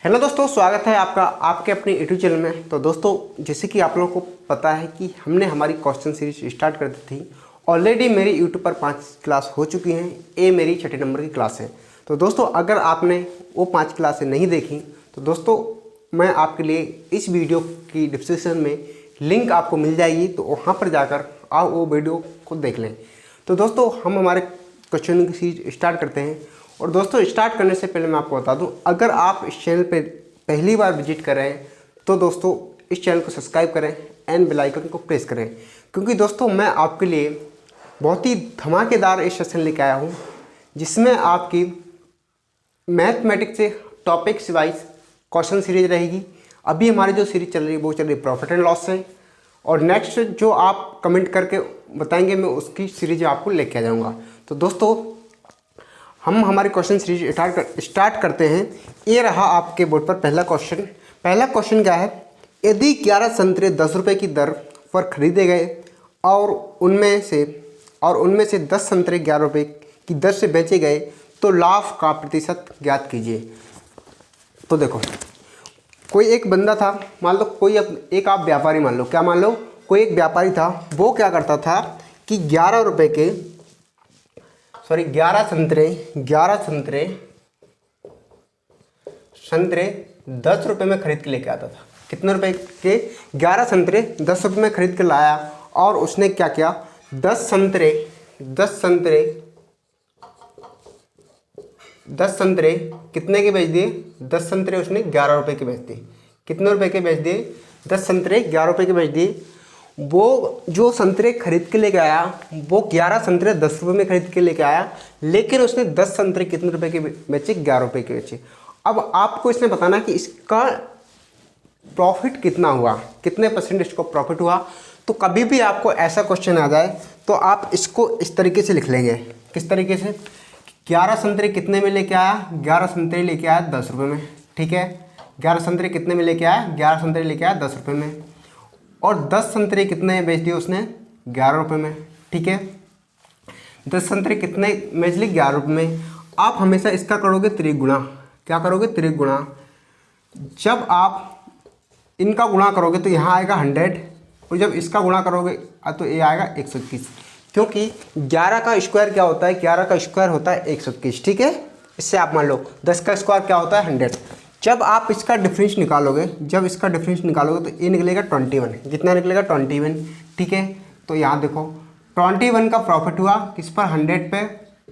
Hello दोस्तों, स्वागत है आपका आपके अपने यूट्यूब चैनल में। तो दोस्तों, जैसे कि आप लोगों को पता है कि हमने हमारी क्वेश्चन सीरीज स्टार्ट कर दी थी। ऑलरेडी मेरी यूट्यूब पर 5 क्लास हो चुकी हैं। ये मेरी 6 नंबर की क्लास है। तो दोस्तों, अगर आपने वो 5 क्लासें नहीं देखी तो दोस्तों मैं आपके लिए इस वीडियो की डिस्क्रिप्शन में लिंक आपको मिल जाएगी, तो वहाँ पर जाकर आप वो वीडियो को देख लें। तो दोस्तों, हम हमारे क्वेश्चन की सीरीज स्टार्ट करते हैं। और दोस्तों, स्टार्ट करने से पहले मैं आपको बता दूं, अगर आप इस चैनल पे पहली बार विजिट कर रहे हैं तो दोस्तों इस चैनल को सब्सक्राइब करें एंड बेल आइकन को प्रेस करें, क्योंकि दोस्तों मैं आपके लिए बहुत ही धमाकेदार एक सेशन लेके आया हूं, जिसमें आपकी मैथमेटिक्स से टॉपिक्स वाइज क्वेश्चन सीरीज रहेगी। अभी हमारी जो सीरीज चल रही है वो चल रही है प्रॉफिट एंड लॉस से, और नेक्स्ट जो आप कमेंट करके बताएंगे मैं उसकी सीरीज आपको लेके आ जाऊँगा। तो दोस्तों, हम हमारी क्वेश्चन सीरीज स्टार्ट करते हैं। ये रहा आपके बोर्ड पर पहला क्वेश्चन। पहला क्वेश्चन क्या है? यदि 11 संतरे 10 रुपये की दर पर खरीदे गए और उनमें से 10 संतरे 11 रुपये की दर से बेचे गए तो लाभ का प्रतिशत ज्ञात कीजिए। तो देखो, कोई एक बंदा था, मान लो कोई एक आप व्यापारी मान लो, क्या मान लो, कोई एक व्यापारी था। वो क्या करता था कि 11 संतरे 10 रुपये में खरीद के लेके आता था। कितने रुपए के? 11 संतरे 10 रुपये में खरीद के लाया, और उसने क्या किया, 10 संतरे कितने के बेच दिए? 10 संतरे उसने 11 रुपये के बेच दिए। कितने रुपए के बेच दिए? 10 संतरे 11 रुपये के बेच दिए। वो जो संतरे खरीद के लेके आया, वो 11 संतरे 10 रुपये में खरीद के लेके आया, लेकिन उसने 10 संतरे कितने रुपए के बेचे? 11 रुपये के बेचे। अब आपको इसमें बताना कि इसका प्रॉफिट कितना हुआ, कितने परसेंट इसको प्रॉफिट हुआ। तो कभी भी आपको ऐसा क्वेश्चन आ जाए तो आप इसको इस तरीके से लिख लेंगे। किस तरीके से? 11 संतरे कितने में लेके आया? 11 संतरे लेके आया 10 रुपये में। ठीक है, 11 संतरे कितने में लेके आया? 11 संतरे लेके आया 10 रुपये में। और 10 संतरे कितने बेच दिए उसने? 11 रुपये में। ठीक है, 10 संतरे कितने बेच लिए? 11 रुपये में। आप हमेशा इसका करोगे त्रिगुणा। क्या करोगे? त्रिगुणा। जब आप इनका गुणा करोगे तो यहाँ आएगा 100, और जब इसका गुणा करोगे तो ये आएगा 121, क्योंकि 11 का स्क्वायर क्या होता है? 11 का स्क्वायर होता है 121। ठीक है, इससे आप मान लो 10 का स्क्वायर क्या होता है? 100। जब आप इसका डिफरेंस निकालोगे, तो ये निकलेगा 21। कितना निकलेगा? 21। ठीक है, तो यहाँ देखो 21 का प्रॉफिट हुआ किस पर? 100 पे,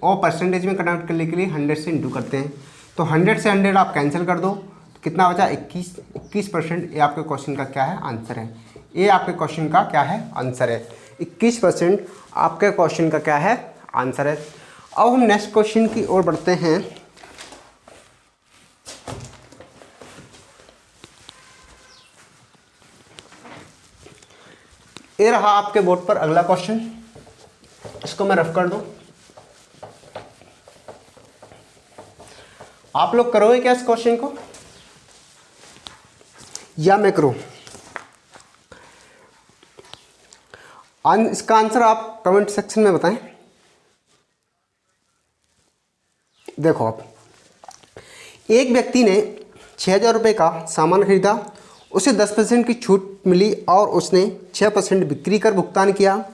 और परसेंटेज में कन्वर्ट करने के लिए 100 से इंटू करते हैं। तो 100 से 100 आप कैंसिल कर दो, तो कितना बचा? 21%। ये आपके क्वेश्चन का क्या है? आंसर है। ये आपके क्वेश्चन का क्या है? आंसर है। 21% आपके क्वेश्चन का क्या है? आंसर है। अब हम नेक्स्ट क्वेश्चन की ओर बढ़ते हैं। ये रहा आपके बोर्ड पर अगला क्वेश्चन। इसको मैं रफ कर दूं। आप लोग करोगे क्या इस क्वेश्चन को, या मैं करूं? इसका आंसर आप कमेंट सेक्शन में बताएं। देखो, आप एक व्यक्ति ने 6,000 रुपये का सामान खरीदा, उसे 10% की छूट मिली और उसने 6% बिक्री कर भुगतान किया।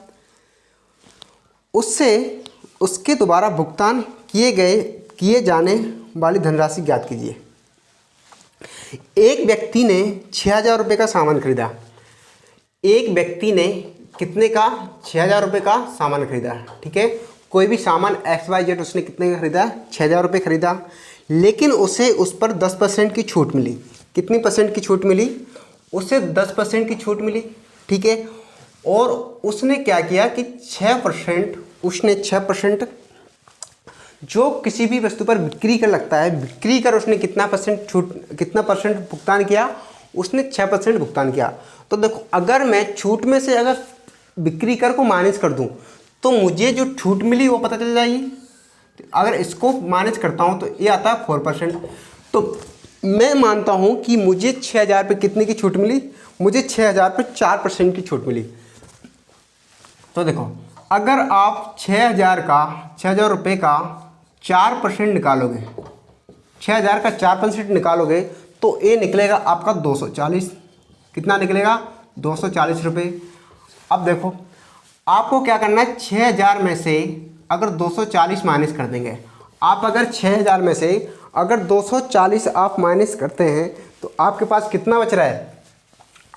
उसके दोबारा भुगतान किए जाने वाली धनराशि ज्ञात कीजिए। एक व्यक्ति ने 6,000 रुपये का सामान खरीदा। एक व्यक्ति ने कितने का? 6,000 रुपये का सामान खरीदा। ठीक है, कोई भी सामान XYZ उसने कितने का खरीदा? 6,000 रुपये खरीदा, लेकिन उसे उस पर 10% की छूट मिली। कितनी परसेंट की छूट मिली? उसे 10% की छूट मिली। ठीक है, और उसने क्या किया कि 6% जो किसी भी वस्तु पर बिक्री कर लगता है, बिक्री कर उसने कितना परसेंट भुगतान किया? उसने 6% भुगतान किया। तो देखो, अगर मैं छूट में से अगर बिक्री कर को माइनस कर दूं तो मुझे जो छूट मिली वो पता चल जाएगी। तो अगर इसको माइनस करता हूं तो ये आता है 4%। तो मैं मानता हूं कि मुझे 6,000 पे कितने की छूट मिली? मुझे 6,000 पे 4% की छूट मिली। तो देखो, अगर आप 6,000 रुपये का 4% निकालोगे, 6,000 का 4% निकालोगे तो ये निकलेगा आपका 240। कितना निकलेगा? 240 रुपये। अब देखो आपको क्या करना है, 6000 में से अगर 240 माइनस कर देंगे, आप अगर 6000 में से अगर 240 आप माइनस करते हैं तो आपके पास कितना बच रहा है?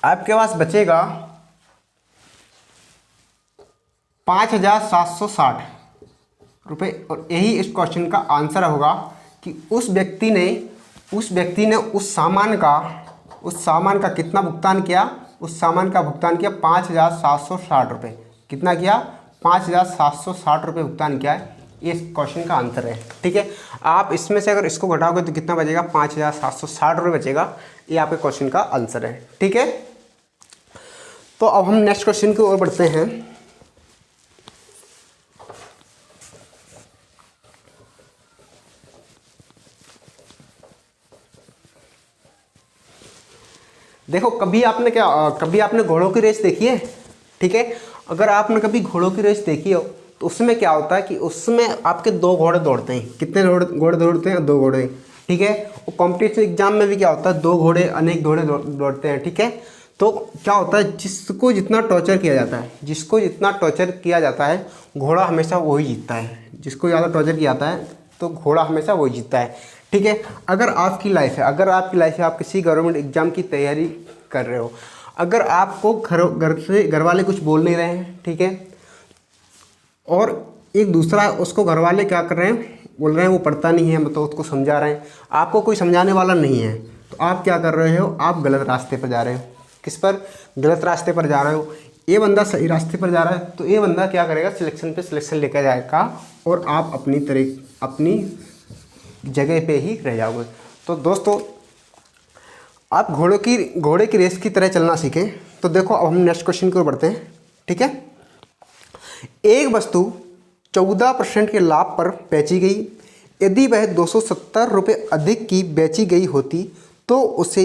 आपके पास बचेगा 5760 रुपये। और यही इस क्वेश्चन का आंसर होगा कि उस व्यक्ति ने उस सामान का कितना भुगतान किया? उस सामान का भुगतान किया 5760 रुपये। कितना किया? 5760 रुपये भुगतान किया है। ये इस क्वेश्चन का आंसर है। ठीक है, आप इसमें से अगर इसको घटाओगे तो कितना बचेगा? 5760 रुपये बचेगा। ये आपके क्वेश्चन का आंसर है। ठीक है, तो अब हम नेक्स्ट क्वेश्चन की ओर बढ़ते हैं। देखो कभी आपने घोड़ों की रेस देखी है? ठीक है, अगर आपने कभी घोड़ों की रेस देखी हो तो उसमें क्या होता है कि उसमें आपके 2 घोड़े दौड़ते हैं। कितने घोड़े दौड़ते हैं? 2 घोड़े। ठीक है, और कॉम्पिटिशन एग्जाम में भी क्या होता है? 2 घोड़े अनेक घोड़े दौड़ते हैं। ठीक है, तो क्या होता है, जिसको जितना टॉर्चर किया जाता है घोड़ा हमेशा वही जीतता है। जिसको ज़्यादा टॉर्चर किया जाता है तो घोड़ा हमेशा वही जीतता है। ठीक है, अगर आपकी लाइफ है, आप किसी गवर्नमेंट एग्जाम की तैयारी कर रहे हो, अगर आपको घर वाले कुछ बोल नहीं रहे हैं, ठीक है, और एक दूसरा उसको घर वाले क्या कर रहे हैं, बोल रहे हैं वो पढ़ता नहीं है, मतलब उसको समझा रहे हैं, आपको कोई समझाने वाला नहीं है, तो आप क्या कर रहे हो? आप गलत रास्ते पर जा रहे हो। किस पर? गलत रास्ते पर जा रहे हो। ये बंदा सही रास्ते पर जा रहा है तो ये बंदा क्या करेगा? सिलेक्शन पे सिलेक्शन लेकर जाएगा और आप अपनी जगह पे ही रह जाओगे। तो दोस्तों आप घोड़े की रेस की तरह चलना सीखें। तो देखो अब हम नेक्स्ट क्वेश्चन की ओर बढ़ते हैं। ठीक है, एक वस्तु 14% के लाभ पर बेची गई। यदि वह 270 रुपये अधिक की बेची गई होती तो उसे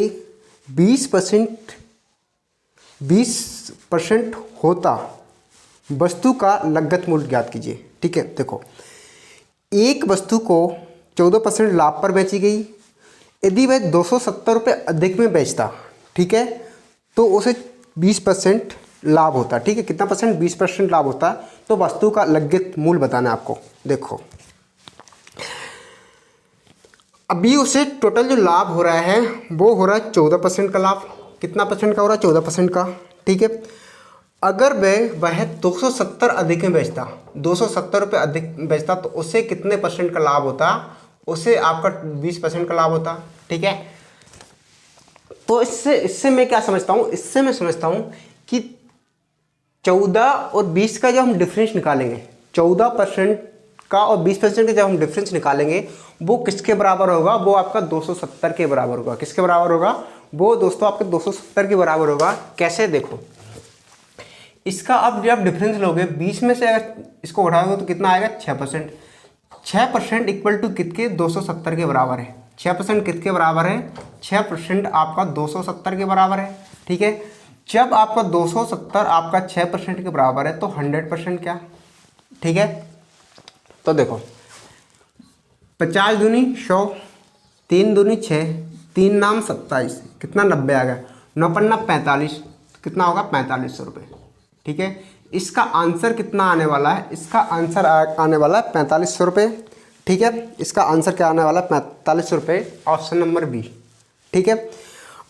20% होता। वस्तु का लगत मूल्य ज्ञात कीजिए। ठीक है, देखो एक वस्तु को 14% लाभ पर बेची गई। यदि वह 270 रुपये अधिक में बेचता, ठीक है, तो उसे 20% लाभ होता। ठीक है, कितना परसेंट? 20% लाभ होता। तो वस्तु का लगत मूल्य बताना है आपको। देखो अभी उसे टोटल जो लाभ हो रहा है वो हो रहा है 14% का लाभ। कितना परसेंट का हो रहा है? 14% का। ठीक है, अगर वह 270 अधिक में बेचता, 270 रुपये अधिक बेचता तो उसे कितने परसेंट का लाभ होता? उसे आपका 20% का लाभ होता। ठीक है, तो इससे मैं क्या समझता हूँ? इससे मैं समझता हूँ कि 14 और 20 का जब हम डिफरेंस निकालेंगे, 14% का और 20% का जब हम डिफरेंस निकालेंगे वो किसके बराबर होगा? वो आपका 270 के बराबर होगा। किसके बराबर होगा? वो दोस्तों आपके 270 के बराबर होगा। कैसे? देखो इसका अब जब डिफरेंस लोगे 20 में से अगर इसको उठाओगे तो कितना आएगा? 6%। 6% इक्वल टू कितके? 270 के बराबर है। 6% कितके बराबर है? 6% आपका 270 के बराबर है। ठीक है, जब आपका 270 आपका 6% के बराबर है तो 100% क्या? ठीक है, तो देखो 50 दूनी 100, 3 दूनी 6, 3 नाम 27, कितना? 90 आ गया। 9 पन्ना 45, कितना होगा? 4500 रुपये। ठीक है, इसका आंसर कितना आने वाला है? इसका आंसर आने वाला है 4500 रुपये। ठीक है, इसका आंसर क्या आने वाला है? 4500 रुपये, ऑप्शन नंबर बी। ठीक है,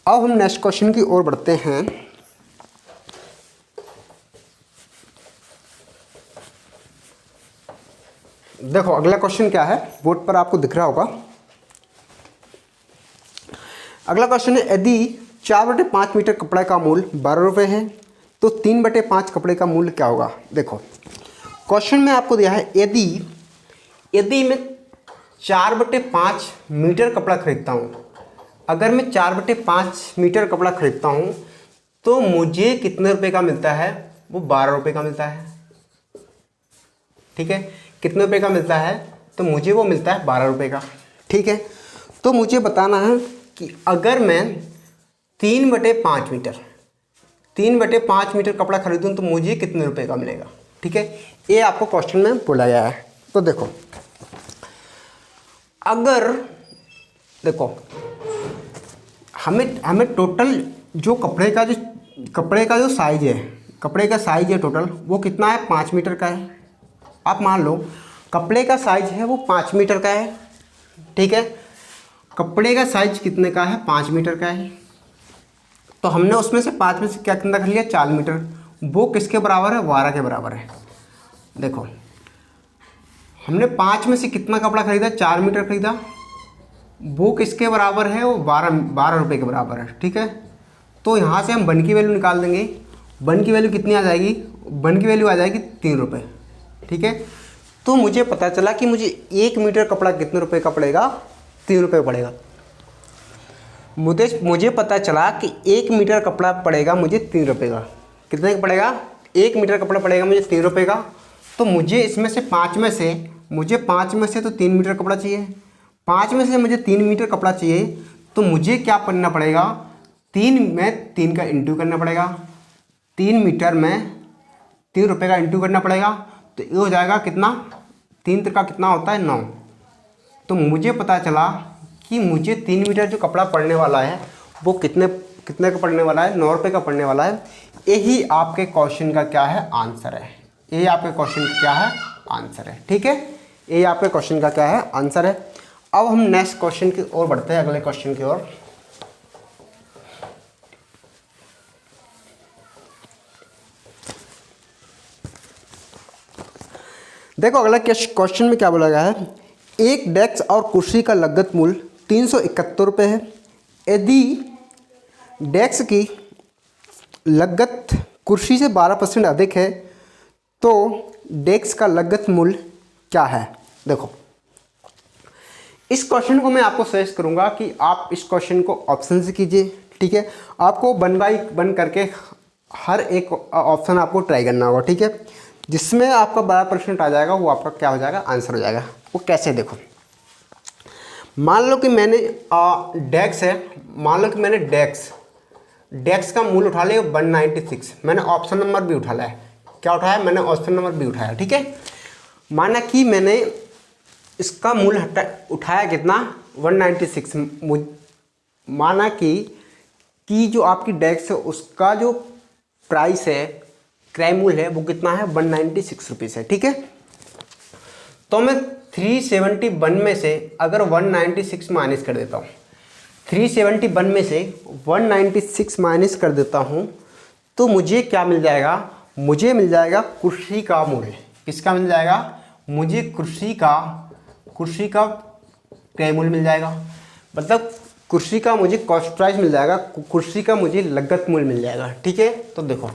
अब हम नेक्स्ट क्वेश्चन की ओर बढ़ते हैं। देखो अगला क्वेश्चन क्या है, बोर्ड पर आपको दिख रहा होगा। अगला क्वेश्चन है, यदि 4/5 मीटर कपड़े का मूल्य 12 रुपये है तो 3/5 कपड़े का मूल्य क्या होगा? देखो क्वेश्चन में आपको दिया है, यदि मैं 4/5 मीटर कपड़ा खरीदता हूँ, अगर मैं 4/5 मीटर कपड़ा खरीदता हूँ तो मुझे कितने रुपए का मिलता है? वो 12 रुपये का मिलता है। ठीक है, कितने रुपए का मिलता है? तो मुझे वो मिलता है 12 रुपये का। ठीक है, तो मुझे बताना है कि अगर मैं 3/5 मीटर कपड़ा खरीदूं तो मुझे कितने रुपए का मिलेगा? ठीक है, ये आपको क्वेश्चन में बोला गया है। तो देखो अगर हमें हमें टोटल जो कपड़े का जो साइज है, कपड़े का साइज है टोटल, वो कितना है, 5 मीटर का है। आप मान लो कपड़े का साइज है वो 5 मीटर का है, ठीक है। कपड़े का साइज कितने का है, 5 मीटर का है। तो हमने उसमें से 5 में से क्या कितना कर लिया, 4 मीटर। वो किसके बराबर है, 12 के बराबर है। देखो हमने 5 में से कितना कपड़ा खरीदा, 4 मीटर खरीदा। वो किसके बराबर है, वो 12 रुपये के बराबर है, ठीक है। तो यहाँ से हम वन की वैल्यू निकाल देंगे। वन की वैल्यू कितनी आ जाएगी, वन की वैल्यू आ जाएगी 3 रुपये, ठीक है। तो मुझे पता चला कि मुझे 1 मीटर कपड़ा कितने रुपए का पड़ेगा, 3 रुपये पड़ेगा। मुझे पता चला कि 1 मीटर कपड़ा पड़ेगा मुझे 3 रुपये का। कितने का पड़ेगा, 1 मीटर कपड़ा पड़ेगा मुझे 3 रुपये का। तो मुझे इसमें से 5 में से, मुझे 5 में से तो 3 मीटर कपड़ा चाहिए, 5 में से मुझे 3 मीटर कपड़ा चाहिए। तो मुझे क्या करना पड़ेगा, 3 में 3 का इंटू करना पड़ेगा। 3 मीटर में 3 रुपये का इंटू करना पड़ेगा। तो ये हो जाएगा कितना, 3 का कितना होता है, 9। तो मुझे पता चला कि मुझे 3 मीटर जो कपड़ा पड़ने वाला है वो कितने का पड़ने वाला है, 9 रुपये का पड़ने वाला है। यही आपके क्वेश्चन का क्या है, आंसर है। यही आपके क्वेश्चन का क्या है, आंसर है, ठीक है। यही आपके क्वेश्चन का क्या है, आंसर है। अब हम नेक्स्ट क्वेश्चन की ओर बढ़ते हैं, अगले क्वेश्चन की ओर। देखो अगला क्वेश्चन में क्या बोला गया है, एक डेस्क और कुर्सी का लागत मूल्य 371 रुपये है। यदि डेस्क की लागत कुर्सी से 12% अधिक है तो डेस्क का लागत मूल्य क्या है। देखो इस क्वेश्चन को मैं आपको सजेस्ट करूंगा कि आप इस क्वेश्चन को ऑप्शन से कीजिए, ठीक है। आपको 1 बाई 1 करके हर एक ऑप्शन आपको ट्राई करना होगा, ठीक है। जिसमें आपका 12% आ जाएगा वो आपका क्या हो जाएगा, आंसर हो जाएगा। वो कैसे, देखो मान लो कि मैंने डेस्क है, मान लो कि मैंने डेस्क का मूल्य उठा लिया 196। मैंने ऑप्शन नंबर भी उठा लिया है, क्या उठाया, मैंने ऑप्शन नंबर भी उठाया, ठीक है। माना कि मैंने इसका मूल्य उठाया कितना, 196। माना कि जो आपकी डेस्क है उसका जो प्राइस है, क्रय मूल्य है, वो कितना है, 196 रुपीज़ है, ठीक है। तो मैं 371 में से अगर 196 माइनस कर देता हूँ, 371 में से 196 माइनस कर देता हूँ, तो मुझे क्या मिल जाएगा, मुझे मिल जाएगा कुर्सी का मूल्य। किसका मिल जाएगा, मुझे कुर्सी का क्रय मूल्य मिल जाएगा। मतलब कुर्सी का मुझे कॉस्ट प्राइस मिल जाएगा, कुर्सी का मुझे लागत मूल्य मिल जाएगा, ठीक है। तो देखो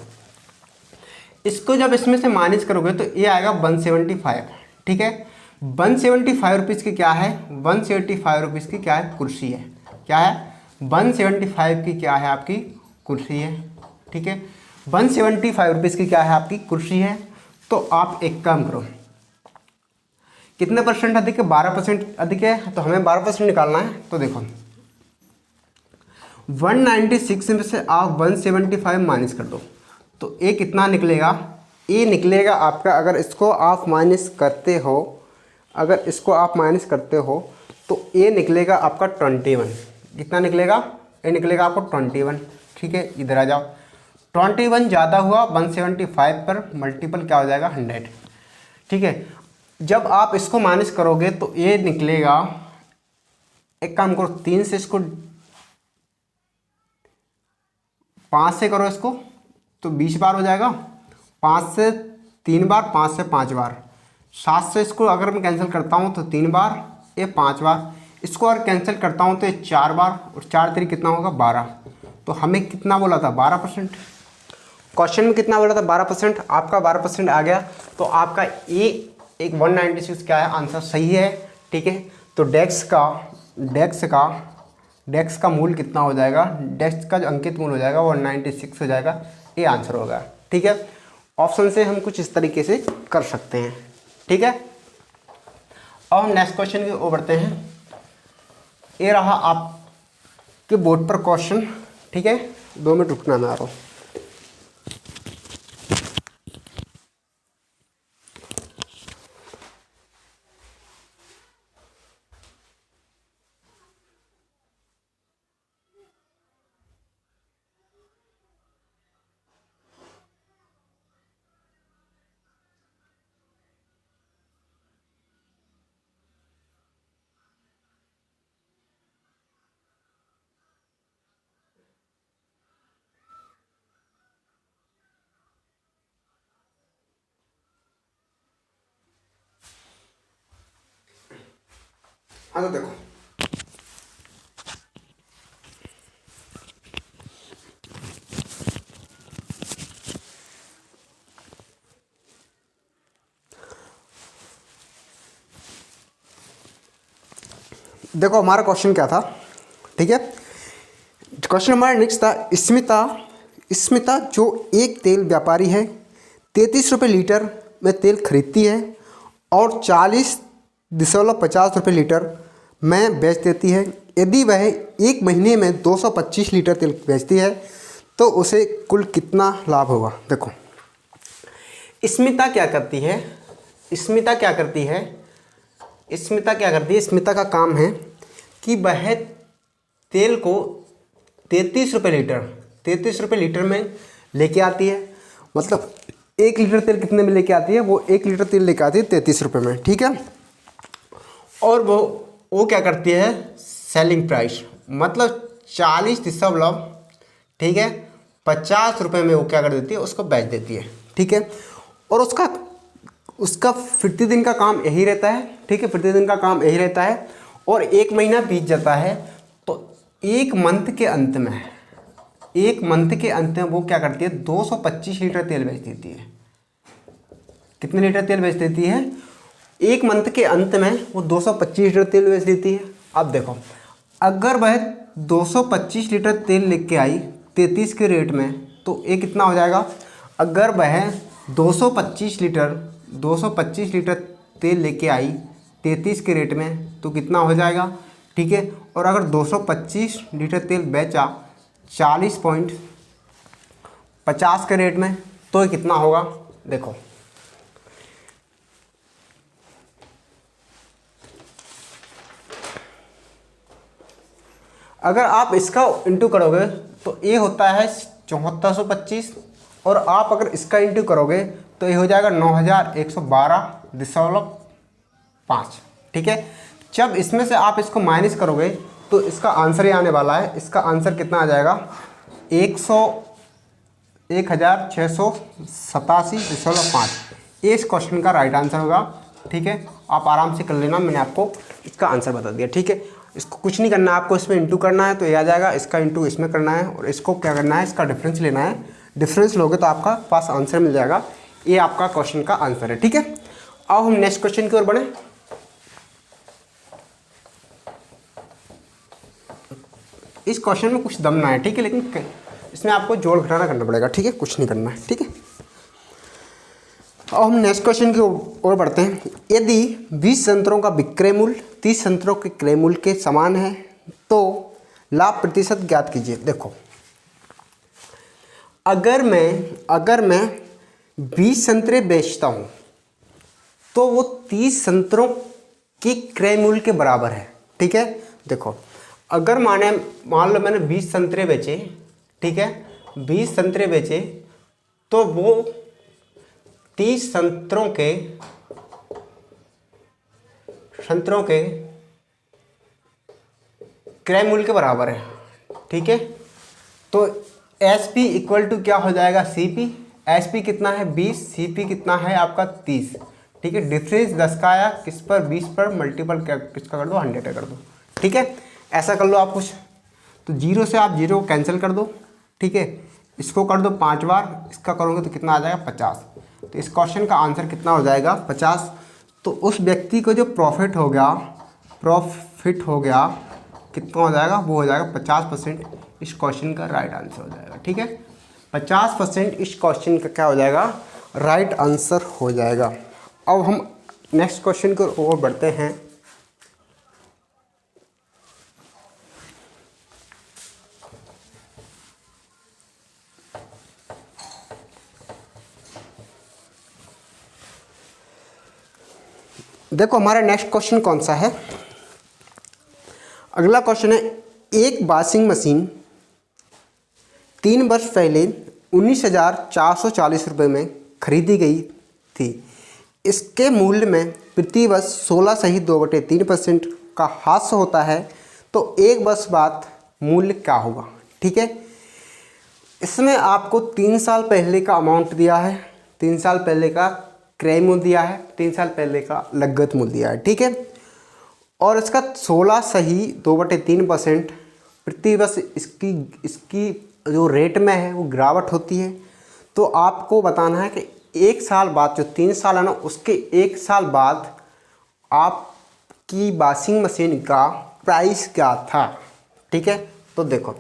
इसको जब इसमें से माइनस करोगे तो ये आएगा 175, ठीक है। 175 रुपीज़ की क्या है, 175 रुपीज़ की क्या है, कुर्सी है। क्या है, 175 की क्या है, आपकी कुर्सी है, ठीक है। 175 रुपीज़ की क्या है, आपकी कुर्सी है। तो आप एक काम करो, कितने परसेंट अधिक है, 12% अधिक है, तो हमें 12% निकालना है। तो देखो 196 में से आप 175 माइनस कर दो तो ये कितना निकलेगा, ये निकलेगा आपका, अगर इसको आप माइनस करते हो, अगर इसको आप माइनस करते हो तो ये निकलेगा आपका 21। कितना निकलेगा, ये निकलेगा आपको 21, ठीक है। इधर आ जाओ, 21 ज़्यादा हुआ 175 पर मल्टीपल क्या हो जाएगा, 100, ठीक है। जब आप इसको माइनस करोगे तो ये निकलेगा, एक काम करो 3 से इसको 5 से करो इसको तो 20 बार हो जाएगा, 5 से 3 बार, 5 से 5 बार, 7 से इसको अगर मैं कैंसिल करता हूँ तो 3 बार, ये 5 बार, इसको अगर कैंसिल करता हूँ तो ये 4 बार, और 4 3 कितना होगा, 12। तो हमें कितना बोला था, 12%। क्वेश्चन में कितना बोला था, 12%। आपका 12% आ गया, तो आपका ये एक 196 क्या है, आंसर सही है, ठीक है। तो डेस्क का मूल्य कितना हो जाएगा, डेस्क का जो अंकित मूल्य हो जाएगा 196 हो जाएगा, ये आंसर होगा, ठीक है। ऑप्शन से हम कुछ इस तरीके से कर सकते हैं, ठीक है। अब हम नेक्स्ट क्वेश्चन की ओर बढ़ते हैं। ये रहा आपके बोर्ड पर क्वेश्चन, ठीक है। 2 मिनट रुकना, मैं आ रहा हूँ। तो देखो, देखो हमारा क्वेश्चन क्या था, ठीक है। क्वेश्चन हमारा नेक्स्ट था, स्मिता स्मिता जो एक तेल व्यापारी है, 33 रुपये लीटर में तेल खरीदती है और 40.50 रुपये लीटर में बेच देती है। यदि वह एक महीने में 225 लीटर तेल बेचती है तो उसे कुल कितना लाभ होगा। देखो, स्मिता क्या करती है, स्मिता क्या करती है, स्मिता क्या करती है, स्मिता का काम है कि वह तेल को 33 रुपये लीटर में लेके आती है। मतलब 1 लीटर तेल कितने में लेके आती है, वो 1 लीटर तेल लेके आती है 33 रुपये में, ठीक है। और वो क्या करती है, सेलिंग प्राइस मतलब 40, ठीक है, 50 रुपये में वो क्या कर देती है, उसको बेच देती है, ठीक है। और उसका प्रतिदिन का काम यही रहता है, ठीक है, प्रतिदिन का काम यही रहता है। और 1 महीना बीत जाता है तो एक मंथ के अंत में वो क्या करती है, 225 लीटर तेल बेच देती है। कितने लीटर तेल बेच देती है, 1 मंथ के अंत में वो 225 लीटर तेल बेच देती है। अब देखो, अगर वह 225 लीटर तेल लेके आई 33 के रेट में तो ये कितना हो जाएगा। अगर वह 225 लीटर तेल लेके आई 33 के रेट में तो कितना हो जाएगा, ठीक है। और अगर 225 लीटर तेल बेचा 40.50 के रेट में तो ये कितना होगा। देखो, अगर आप इसका इंटू करोगे तो ये होता है 7425, और आप अगर इसका इंटू करोगे तो ये हो जाएगा 9112.5, ठीक है। जब इसमें से आप इसको माइनस करोगे तो इसका आंसर ही आने वाला है। इसका आंसर कितना आ जाएगा, 1687.5। ये इस क्वेश्चन का राइट आंसर होगा, ठीक है। आप आराम से कर लेना, मैंने आपको इसका आंसर बता दिया, ठीक है। इसको कुछ नहीं करना है, आपको इसमें इंटू करना है तो ये आ जाएगा, इसका इंटू इसमें करना है और इसको क्या करना है, इसका डिफरेंस लेना है। डिफरेंस लोगे तो आपका पास आंसर मिल जाएगा। ये आपका क्वेश्चन का आंसर है, ठीक है। अब हम नेक्स्ट क्वेश्चन की ओर बढ़े। इस क्वेश्चन में कुछ दम ना है, ठीक है, लेकिन इसमें आपको जोड़ घटाना करना पड़ेगा, ठीक है, कुछ नहीं करना है, ठीक है। अब हम नेक्स्ट क्वेश्चन की ओर बढ़ते हैं। यदि 20 संतरों का विक्रय मूल्य 30 संतरों के क्रय मूल्य के समान है तो लाभ प्रतिशत ज्ञात कीजिए। देखो, अगर मैं 20 संतरे बेचता हूँ तो वो 30 संतरों के क्रय मूल्य के बराबर है, ठीक है। देखो, अगर मान लो मैंने 20 संतरे बेचे, ठीक है, 20 संतरे बेचे तो वो 30 संतरों के क्रय मूल्य के बराबर है, ठीक है। तो SP इक्वल टू क्या हो जाएगा, CP। SP कितना है 20, CP कितना है आपका 30, ठीक है। डिफरेंस 10 का आया, किस पर 20 पर मल्टीपल किसका कर दो, 100 कर दो, ठीक है। ऐसा कर लो आप कुछ, तो 0 से आप 0 को कैंसिल कर दो, ठीक है। इसको कर दो 5 बार, इसका करोगे तो कितना आ जाएगा 50। तो इस क्वेश्चन का आंसर कितना हो जाएगा 50। तो उस व्यक्ति को जो प्रॉफिट हो गया कितना हो जाएगा, वो हो जाएगा 50%। इस क्वेश्चन का राइट आंसर हो जाएगा, ठीक है। 50% इस क्वेश्चन का क्या हो जाएगा, राइट आंसर हो जाएगा। अब हम नेक्स्ट क्वेश्चन की ओर बढ़ते हैं। देखो, हमारा नेक्स्ट क्वेश्चन कौन सा है। अगला क्वेश्चन है, एक वॉशिंग मशीन 3 वर्ष पहले 19,440 रुपये में खरीदी गई थी। इसके मूल्य में प्रति वर्ष 16 सहित 2/3% का ह्रास होता है तो एक वर्ष बाद मूल्य क्या होगा, ठीक है। इसमें आपको 3 साल पहले का अमाउंट दिया है, 3 साल पहले का क्रय मूल्य दिया है, 3 साल पहले का लगत मूल्य दिया है, ठीक है। और इसका 16 सही 2/3% प्रति वर्ष इसकी इसकी जो रेट में है वो गिरावट होती है। तो आपको बताना है कि 1 साल बाद, जो 3 साल है ना, उसके 1 साल बाद आपकी वॉशिंग मशीन का प्राइस क्या था। ठीक है, तो देखो,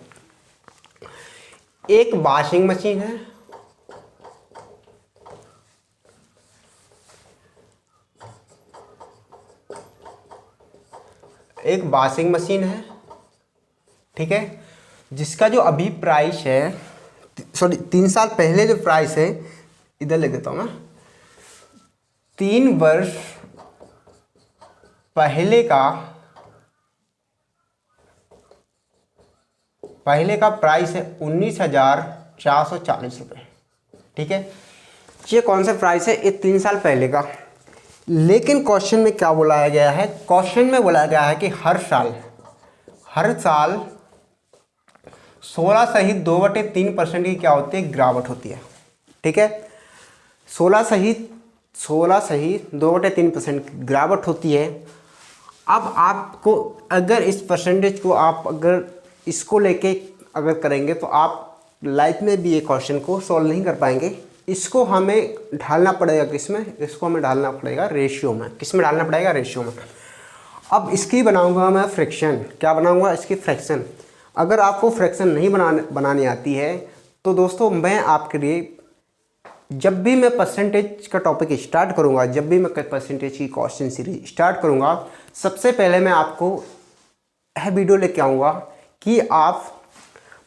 एक वॉशिंग मशीन है, एक वॉशिंग मशीन है, ठीक है, जिसका जो अभी प्राइस है, सॉरी 3 साल पहले जो प्राइस है, इधर लिख देता हूँ मैं, 3 वर्ष पहले का प्राइस है 19,440 रुपये। ठीक है, ये कौन सा प्राइस है, ये 3 साल पहले का। लेकिन क्वेश्चन में क्या बोलाया गया है, क्वेश्चन में बोला गया है कि हर साल 16 सहित 2/3% की क्या होती है, गिरावट होती है। ठीक है, 16 सहित 2/3% की गिरावट होती है। अब आपको अगर इस परसेंटेज को आप अगर इसको लेके अगर करेंगे तो आप लाइफ में भी ये क्वेश्चन को सॉल्व नहीं कर पाएंगे। इसको हमें ढालना पड़ेगा किसमें, इसको हमें ढालना पड़ेगा रेशियो में। किस में डालना पड़ेगा, रेशियो में। अब इसकी बनाऊंगा मैं फ्रैक्शन। क्या बनाऊंगा, इसकी फ्रैक्शन। अगर आपको फ्रैक्शन नहीं बनानी आती है तो दोस्तों मैं आपके लिए, जब भी मैं परसेंटेज का टॉपिक स्टार्ट करूंगा, जब भी मैं परसेंटेज की क्वेश्चन सीरीज स्टार्ट करूंगा, सबसे पहले मैं आपको यह वीडियो लेके आऊँगा कि आप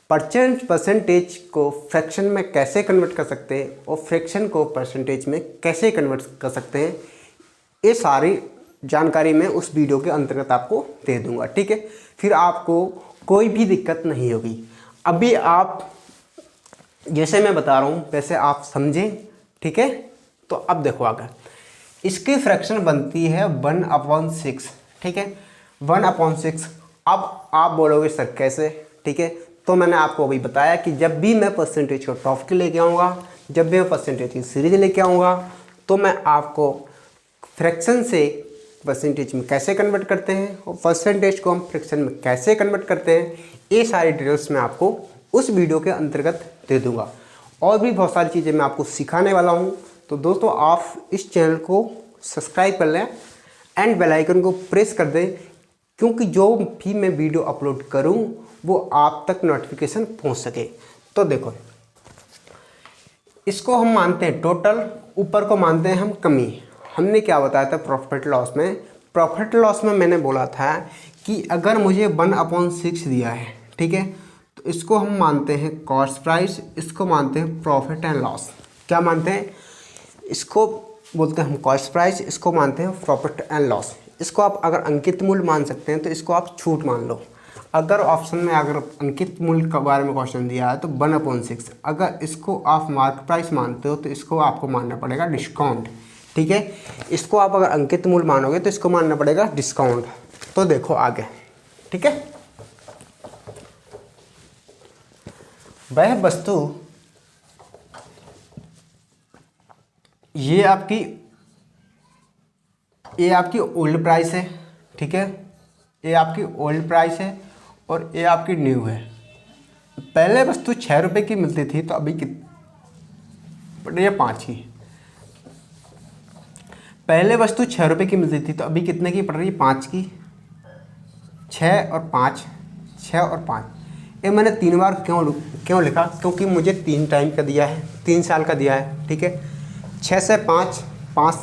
परसेंटेज को फ्रैक्शन में कैसे कन्वर्ट कर सकते हैं और फ्रैक्शन को परसेंटेज में कैसे कन्वर्ट कर सकते हैं। ये सारी जानकारी मैं उस वीडियो के अंतर्गत आपको दे दूंगा। ठीक है, फिर आपको कोई भी दिक्कत नहीं होगी। अभी आप जैसे मैं बता रहा हूँ वैसे आप समझें। ठीक है, तो अब देखो आगे, इसकी फ्रैक्शन बनती है 1/6। ठीक है, 1/6। अब आप बोलोगे सर कैसे। ठीक है, तो मैंने आपको अभी बताया कि जब भी मैं परसेंटेज को टॉपिक लेके आऊँगा, जब भी मैं परसेंटेज की सीरीज लेके आऊँगा, तो मैं आपको फ्रैक्शन से परसेंटेज में कैसे कन्वर्ट करते हैं और परसेंटेज को हम फ्रैक्शन में कैसे कन्वर्ट करते हैं, ये सारी डिटेल्स मैं आपको उस वीडियो के अंतर्गत दे दूंगा। और भी बहुत सारी चीज़ें मैं आपको सिखाने वाला हूँ। तो दोस्तों आप इस चैनल को सब्सक्राइब कर लें एंड बेल आइकन को प्रेस कर दें, क्योंकि जो भी मैं वीडियो अपलोड करूँ वो आप तक नोटिफिकेशन पहुँच सके। तो देखो, इसको हम मानते हैं टोटल, ऊपर को मानते हैं हम कमी। हमने क्या बताया था प्रॉफिट लॉस में, प्रॉफिट लॉस में मैंने बोला था कि अगर मुझे 1/6 दिया है, ठीक है, तो इसको हम मानते हैं कॉस्ट प्राइस, इसको मानते हैं प्रॉफिट एंड लॉस। क्या मानते हैं, इसको बोलते हैं हम कॉस्ट प्राइस, इसको मानते हैं प्रॉफिट एंड लॉस। इसको आप अगर अंकित मूल्य मान सकते हैं तो इसको आप छूट मान लो। अगर ऑप्शन में अगर अंकित मूल्य के बारे में क्वेश्चन दिया है तो 1/6, अगर इसको आप मार्क प्राइस मानते हो तो इसको आपको मानना पड़ेगा डिस्काउंट। ठीक है, इसको आप अगर अंकित मूल्य मानोगे तो इसको मानना पड़ेगा डिस्काउंट। तो देखो आगे, ठीक है, वह वस्तु, ये आपकी ओल्ड प्राइस है। ठीक है, ये आपकी ओल्ड प्राइस है और ये आपकी न्यू है। पहले वस्तु 6 रुपये की मिलती थी तो अभी पड़ रही है 5 की। पहले वस्तु 6 रुपये की मिलती थी तो अभी कितने की पड़ रही है, 5 की। 6 और 5, 6 और 5। ये मैंने 3 बार क्यों लिखा, क्योंकि मुझे 3 टाइम का दिया है, 3 साल का दिया है। ठीक है, 6 से 5, 5।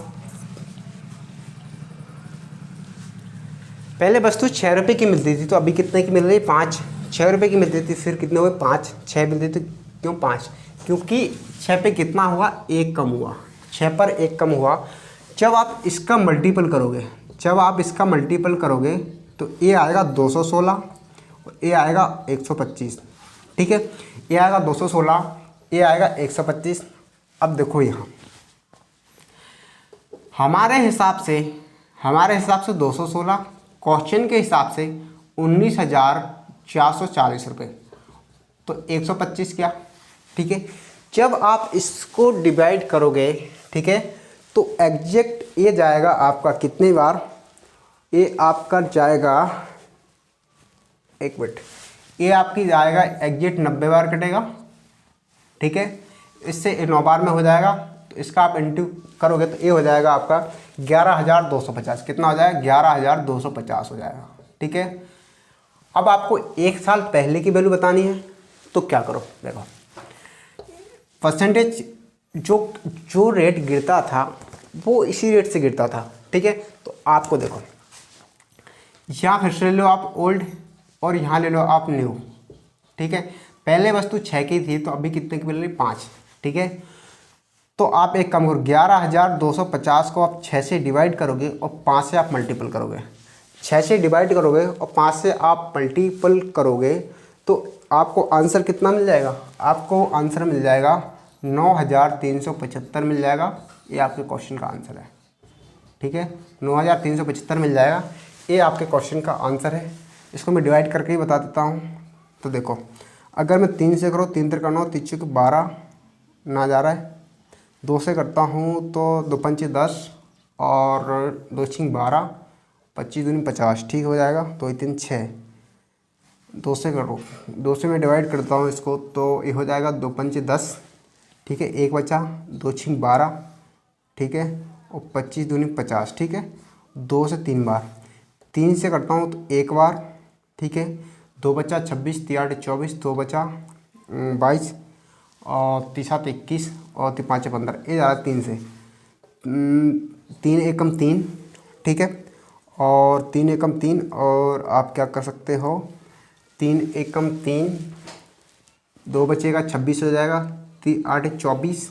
पहले वस्तु 6 रुपये की मिलती थी तो अभी कितने की मिल रही है, 5। 6 रुपये की मिलती थी, फिर कितने हुए, 5। 6 मिलती थी, क्यों 5, क्योंकि 6 पे कितना हुआ, 1 कम हुआ। 6 पर 1 कम हुआ। जब आप इसका मल्टीपल करोगे, तो ये आएगा 216 और ये आएगा 125। ठीक है, ये आएगा 216, ये आएगा 125। अब देखो यहाँ हमारे हिसाब से 216, क्वेश्चन के हिसाब से 19,440 रुपये, तो 125 क्या। ठीक है, जब आप इसको डिवाइड करोगे, ठीक है, तो एग्जैक्ट ये जाएगा आपका कितनी बार, ये आपका जाएगा, एक मिनट, ये आपकी जाएगा एग्जिट 90 बार कटेगा, ठीक है। इससे 9 बार में हो जाएगा, तो इसका आप इंटू करोगे तो ये हो जाएगा आपका 11,250। कितना हो जाएगा? 11,250 हो जाएगा, ठीक है। अब आपको 1 साल पहले की वैल्यू बतानी है, तो क्या करो, देखो परसेंटेज जो रेट गिरता था वो इसी रेट से गिरता था, ठीक है। तो आपको देखो यहाँ फिर से ले लो आप ओल्ड और यहाँ ले लो आप न्यू, ठीक है। पहले वस्तु 6 की थी तो अभी कितने की मिल रही? 5, ठीक है। तो आप एक काम करो, 11,250 को आप 6 से डिवाइड करोगे और 5 से आप मल्टीपल करोगे। 6 से डिवाइड करोगे और 5 से आप मल्टीपल करोगे तो आपको आंसर कितना मिल जाएगा? आपको आंसर मिल जाएगा 9,375 मिल जाएगा। ये आपके क्वेश्चन का आंसर है, ठीक है। 9,375 मिल जाएगा, ये आपके क्वेश्चन का आंसर है। इसको मैं डिवाइड करके ही बता देता हूँ। तो देखो, अगर मैं 3 से करूँ, 3 3 9 3 को 12 ना जा रहा है, 2 से करता हूँ तो 2 5 10 और 2 6 12, 25 दूनी 50, ठीक हो जाएगा। 2 3 6, 2 से करो, 2 से मैं डिवाइड करता हूँ इसको तो ये हो जाएगा 2 5 10, ठीक है। 1 बचा, 2 6 12, ठीक है, और 25 दूनी 50, ठीक है। 2 से 3 बार, 3 से करता हूँ तो 1 बार, ठीक है। 2 बचा 26, 3 8 24, 2 बचा 22 और 3 7 21 और 3 5 15, ये ज़्यादा 3 से 3 एकम 3, ठीक है। और 3 एकम 3, और आप क्या कर सकते हो, 3 एकम 3, 2 बचेगा 26 हो जाएगा, 3 8 24,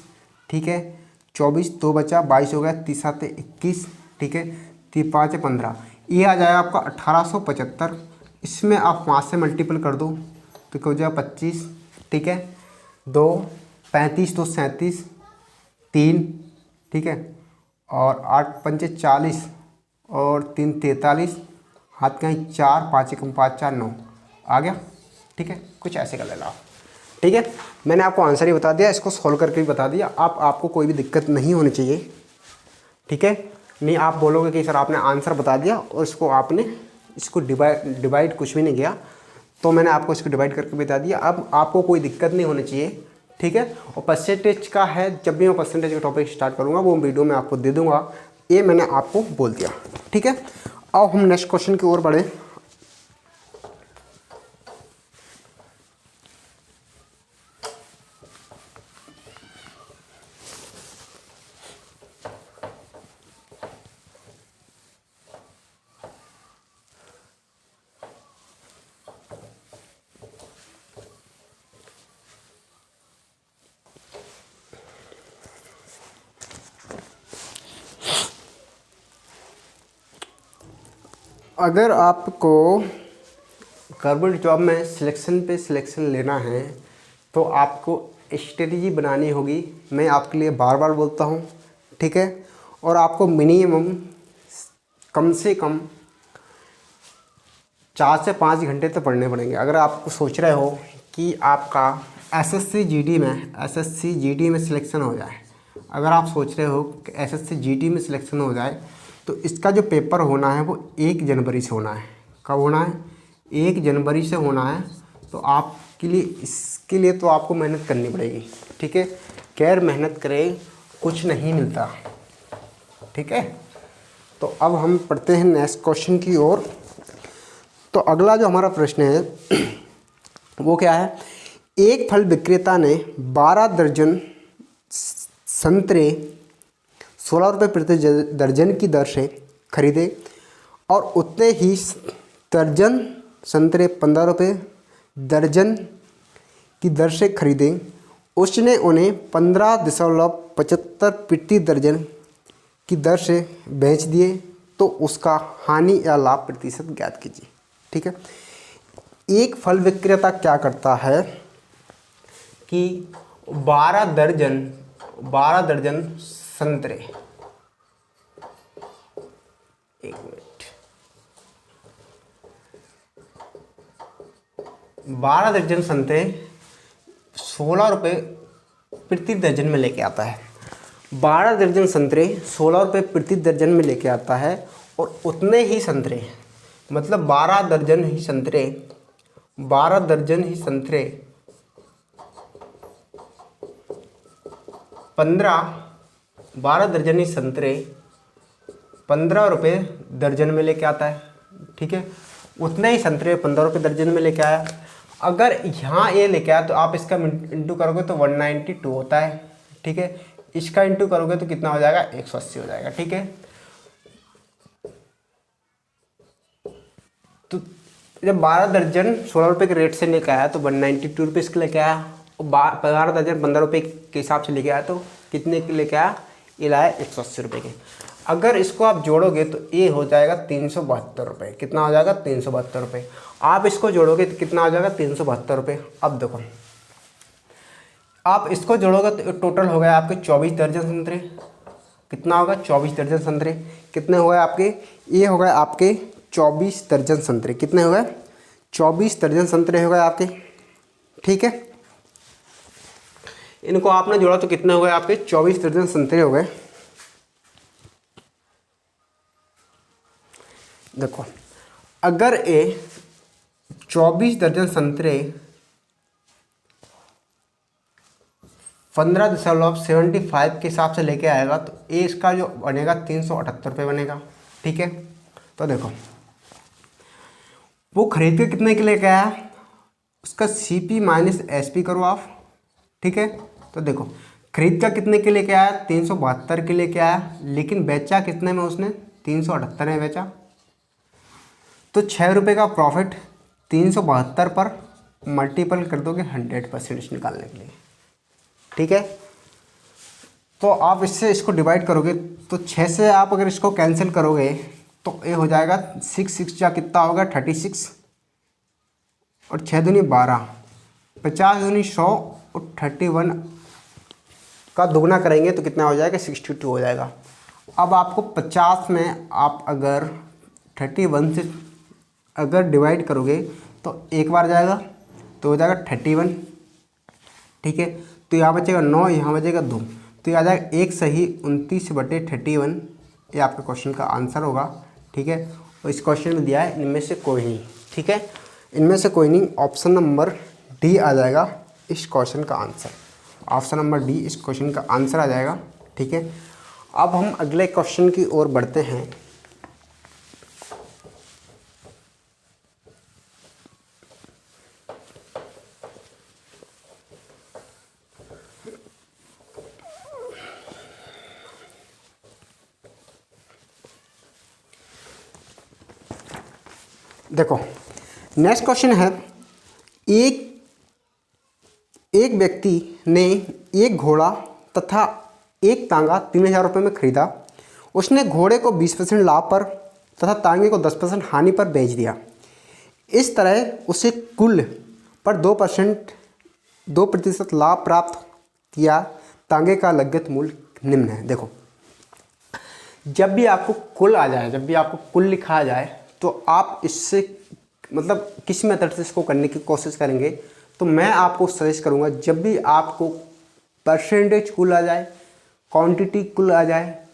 ठीक है। 24, 2 बचा 22 हो गया, 3 7 21, ठीक है। 3 5 15, ये आ जाएगा आपका 1875। इसमें आप 5 से मल्टीपल कर दो तो क्या हो जाएगा 25, ठीक है। 2 35 2 37, 3, ठीक है। और 8 5 40 और 3 43, हाथ कहीं 4 5 1 5 4 9 आ गया, ठीक है। कुछ ऐसे कर लेना आप, ठीक है। मैंने आपको आंसर ही बता दिया, इसको सॉल्व करके भी बता दिया। आपको कोई भी दिक्कत नहीं होनी चाहिए, ठीक है। नहीं आप बोलोगे कि सर आपने आंसर बता दिया और इसको डिवाइड कुछ भी नहीं किया, तो मैंने आपको इसको डिवाइड करके बता दिया। अब आपको कोई दिक्कत नहीं होनी चाहिए, ठीक है। और परसेंटेज का है, जब भी मैं परसेंटेज का टॉपिक स्टार्ट करूँगा वो वीडियो में आपको दे दूँगा, ये मैंने आपको बोल दिया, ठीक है। अब हम नेक्स्ट क्वेश्चन की ओर बढ़े। अगर आपको गवर्नमेंट जॉब में सिलेक्शन लेना है तो आपको स्ट्रेटजी बनानी होगी। मैं आपके लिए बार बार बोलता हूँ, ठीक है। और आपको मिनिमम कम से कम 4 से 5 घंटे तो पढ़ने पड़ेंगे। अगर आप सोच रहे हो कि आपका एसएससी जीडी में सिलेक्शन हो जाए, अगर आप सोच रहे हो कि एसएससी जीडी में सिलेक्शन हो जाए तो इसका जो पेपर होना है वो 1 जनवरी से होना है। कब होना है? 1 जनवरी से होना है। तो आपके लिए इसके लिए तो आपको मेहनत करनी पड़ेगी, ठीक है। गैर मेहनत करे कुछ नहीं मिलता, ठीक है। तो अब हम पढ़ते हैं नेक्स्ट क्वेश्चन की ओर। तो अगला जो हमारा प्रश्न है वो क्या है? एक फल विक्रेता ने 12 दर्जन संतरे 16 रुपये प्रति दर्जन की दर से खरीदे और उतने ही दर्जन संतरे 15 रुपये दर्जन की दर से खरीदे। उसने उन्हें 15.75 प्रति दर्जन की दर से बेच दिए, तो उसका हानि या लाभ प्रतिशत ज्ञात कीजिए, ठीक है। एक फल विक्रेता क्या करता है कि 12 दर्जन संतरे, एक मिनट, 12 दर्जन संतरे 16 रुपये प्रति दर्जन में लेके आता है। 12 दर्जन संतरे 16 रुपये प्रति दर्जन में लेके आता है और उतने ही संतरे, मतलब 12 दर्जन ही संतरे, 12 दर्जन ही संतरे 12 दर्जन ही संतरे 15 रुपये दर्जन में लेके आता है। ठीक है, उतने ही संतरे 15 रुपये दर्जन में लेके आया। अगर यहाँ ये लेके आया तो आप इसका इंटू करोगे तो 192 होता है। ठीक है, इसका इंटू करोगे तो कितना हो जाएगा, 180 हो जाएगा। ठीक है, तो जब 12 दर्जन 16 रुपये के रेट से लेके आया तो 192 रुपीज़ के लेके आया, और 12 दर्जन 15 रुपये के हिसाब से लेके आया तो कितने के लेके आया, ये लाया 180 रुपये के। अगर इसको आप जोड़ोगे तो ये हो जाएगा 372 रुपये। कितना हो जाएगा, 372 रुपये। आप इसको जोड़ोगे तो कितना हो जाएगा, 372 रुपये। अब देखो आप इसको जोड़ोगे तो टोटल हो गया आपके 24 दर्जन संतरे। कितना होगा, 24 दर्जन संतरे। कितने हो गए आपके, ये हो गए आपके 24 दर्जन संतरे। कितने हो गए, 24 दर्जन संतरे हो गए आपके। ठीक है, इनको आपने जोड़ा तो कितने हो गए आपके, 24 दर्जन संतरे हो गए। देखो अगर ये 24 दर्जन संतरे 15.75 के हिसाब से लेके आएगा तो ये इसका जो बनेगा 378 रुपये बनेगा। ठीक है, तो देखो वो खरीद के कितने के लेके आया, उसका CP माइनस SP करो आप। ठीक है, तो देखो खरीद का कितने के लेके आया, 372 के लेके आया, लेकिन बेचा कितने में उसने, 378 में बेचा। तो 6 रुपये का प्रॉफिट 372 पर मल्टीपल कर दोगे 100% निकालने के लिए। ठीक है, तो आप इससे इसको डिवाइड करोगे तो 6 से आप अगर इसको कैंसिल करोगे तो ये हो जाएगा 6 या कितना होगा 36, और 6 दूनी 12, 50 दूनी 100, और 31 का दुगना करेंगे तो कितना हो जाएगा, 62 हो जाएगा। अब आपको 50 में आप अगर 31 से अगर डिवाइड करोगे तो एक बार जाएगा तो हो जाएगा 31। ठीक है, तो यहाँ बचेगा 9, यहाँ बचेगा 2, तो ये आ जाएगा 1 सही 29/31। ये आपके क्वेश्चन का आंसर होगा। ठीक है, और इस क्वेश्चन में दिया है इनमें से कोई नहीं। ठीक है, इनमें से कोई नहीं, ऑप्शन नंबर डी आ जाएगा इस क्वेश्चन का आंसर। ऑप्शन नंबर डी इस क्वेश्चन का आंसर आ जाएगा। ठीक है, अब हम अगले क्वेश्चन की ओर बढ़ते हैं। देखो नेक्स्ट क्वेश्चन है, एक व्यक्ति ने एक घोड़ा तथा एक तांगा 3000 रुपये में खरीदा। उसने घोड़े को 20% लाभ पर तथा तांगे को 10% हानि पर बेच दिया। इस तरह उसे कुल पर 2% लाभ प्राप्त किया। तांगे का लगत मूल्य निम्न है। देखो जब भी आपको कुल आ जाए, जब भी आपको कुल लिखा आ जाए तो आप इससे मतलब किस मेथड से इसको करने की कोशिश करेंगे, तो मैं आपको सजेस्ट करूंगा जब भी आपको परसेंटेज कुल आ जाए, क्वांटिटी कुल आ जाए,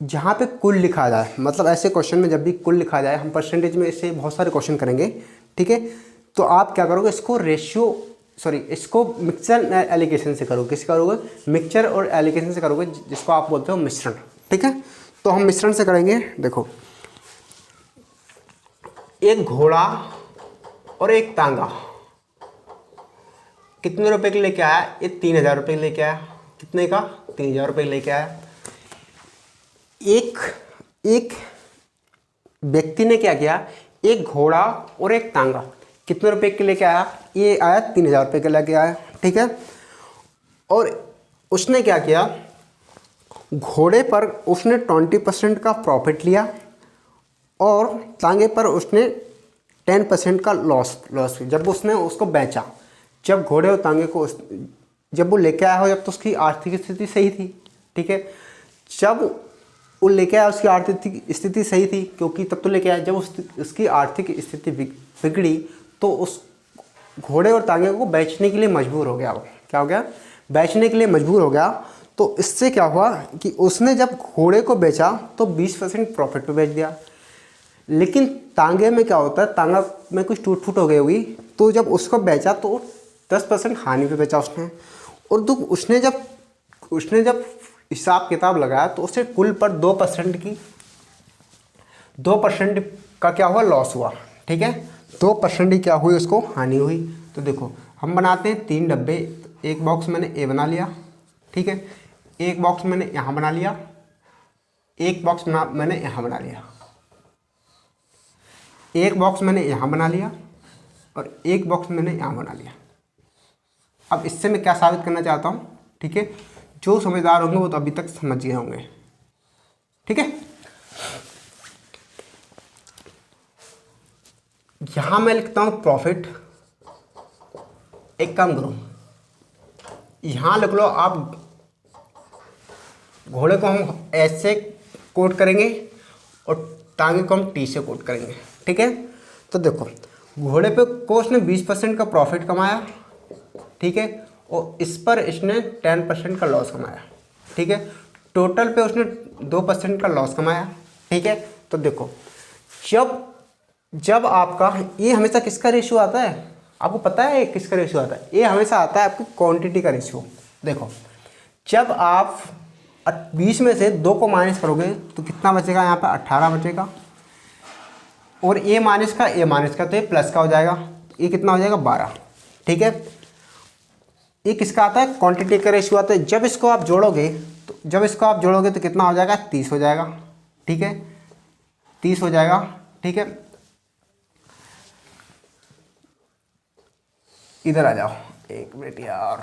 जहाँ पे कुल लिखा जाए, मतलब ऐसे क्वेश्चन में जब भी कुल लिखा जाए, हम परसेंटेज में इससे बहुत सारे क्वेश्चन करेंगे। ठीक है, तो आप क्या करोगे, इसको मिक्सचर एलिगेशन से करोगे। किससे करोगे, मिक्सचर और एलिगेशन से करोगे, जिसको आप बोलते हो मिश्रण। ठीक है, तो हम मिश्रण से करेंगे। देखो एक घोड़ा और एक तांगा कितने रुपए के लेके आया, ये 3000 रुपये लेके आया। कितने का, 3000 रुपये लेके आया। एक व्यक्ति ने क्या किया, एक घोड़ा और एक तांगा कितने रुपए के लेके आया, ये आया 3000 रुपये के लेके आया। ठीक है, और उसने क्या किया, घोड़े पर उसने 20% का प्रॉफिट लिया और तांगे पर उसने 10% का लॉस जब उसने उसको बेचा। जब घोड़े और तांगे को जब वो लेके आया हो, जब तो उसकी आर्थिक स्थिति सही थी। ठीक है, जब वो लेके आया उसकी आर्थिक स्थिति सही थी, क्योंकि तब तो लेके आया जब उसकी आर्थिक स्थिति बिगड़ी तो उस घोड़े और तांगे को बेचने के लिए मजबूर हो गया। वो क्या हो गया, बेचने के लिए मजबूर हो गया। तो इससे क्या हुआ कि उसने जब घोड़े को बेचा तो 20% प्रॉफिट पे बेच दिया। लेकिन तांगे में क्या होता है, तांगा में कुछ टूट फूट हो गई होगी, तो जब उसको बेचा तो 10% हानि पे बेचा उसने। और तो उसने जब हिसाब किताब लगाया तो उसे कुल पर 2% का क्या हुआ, लॉस हुआ। ठीक है, 2% ही क्या हुई, उसको हानि हुई। तो देखो हम बनाते हैं 3 डब्बे, एक बॉक्स मैंने ए बना लिया, ठीक है, एक बॉक्स मैंने यहाँ बना लिया, एक बॉक्स मैंने यहाँ बना लिया, एक बॉक्स मैंने यहाँ बना लिया और एक बॉक्स मैंने यहाँ बना लिया। अब इससे मैं क्या साबित करना चाहता हूँ, ठीक है, जो समझदार होंगे वो तो अभी तक समझ गए होंगे। ठीक है, यहां मैं लिखता हूं प्रॉफिट। एक काम करो, यहां लिख लो आप, घोड़े को हम एस से कोट करेंगे और टांगे को हम टी से कोट करेंगे। ठीक है, तो देखो घोड़े पे को उसने 20% का प्रॉफिट कमाया, ठीक है, और इस पर इसने 10% का लॉस कमाया। ठीक है, टोटल पे उसने 2% का लॉस कमाया। ठीक है, तो देखो जब आपका ये हमेशा किसका रेशियो आता है, आपको पता है किसका रेशियो आता है, ये हमेशा आता है आपकी क्वांटिटी का रेशियो। देखो जब आप 20 में से 2 को माइनस करोगे तो कितना बचेगा, यहाँ पे 18 बचेगा, और ए माइनस का तो ये प्लस का हो जाएगा, ये कितना हो जाएगा 12। ठीक है, ये किसका आता है, क्वांटिटी का रेशियो आता है। जब इसको आप जोड़ोगे तो कितना हो जाएगा, 30 हो जाएगा। ठीक है, 30 हो जाएगा। ठीक है, इधर आ जाओ, एक मिनट यार,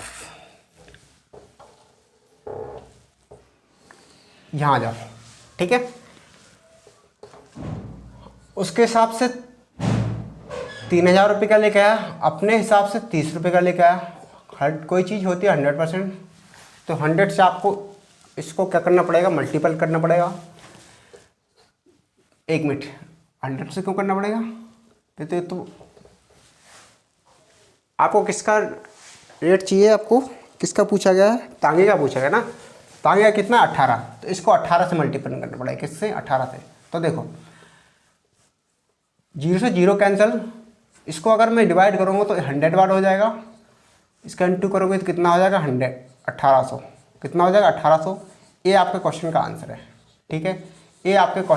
यहाँ आ जाओ। ठीक है, उसके हिसाब से 3000 रुपये का लेके आया, अपने हिसाब से 30 रुपये का लेके आया। हर कोई चीज़ होती है 100%, तो 100 से आपको इसको क्या करना पड़ेगा, मल्टीपल करना पड़ेगा। एक मिनट, 100 से क्यों करना पड़ेगा, तो आपको किसका रेट चाहिए, आपको किसका पूछा गया है, तांगे का पूछा गया ना। तांगे का कितना, 18, तो इसको 18 से मल्टीपल करना पड़ेगा, किससे, 18 से। तो देखो 0 से 0 कैंसिल, इसको अगर मैं डिवाइड करूँगा तो 100 वाट हो जाएगा, इसका इंटू करोगे तो कितना हो जाएगा, 1800, कितना हो जाएगा 1800। ये आपके क्वेश्चन का आंसर है। ठीक है, ये आपके क्वेश्चन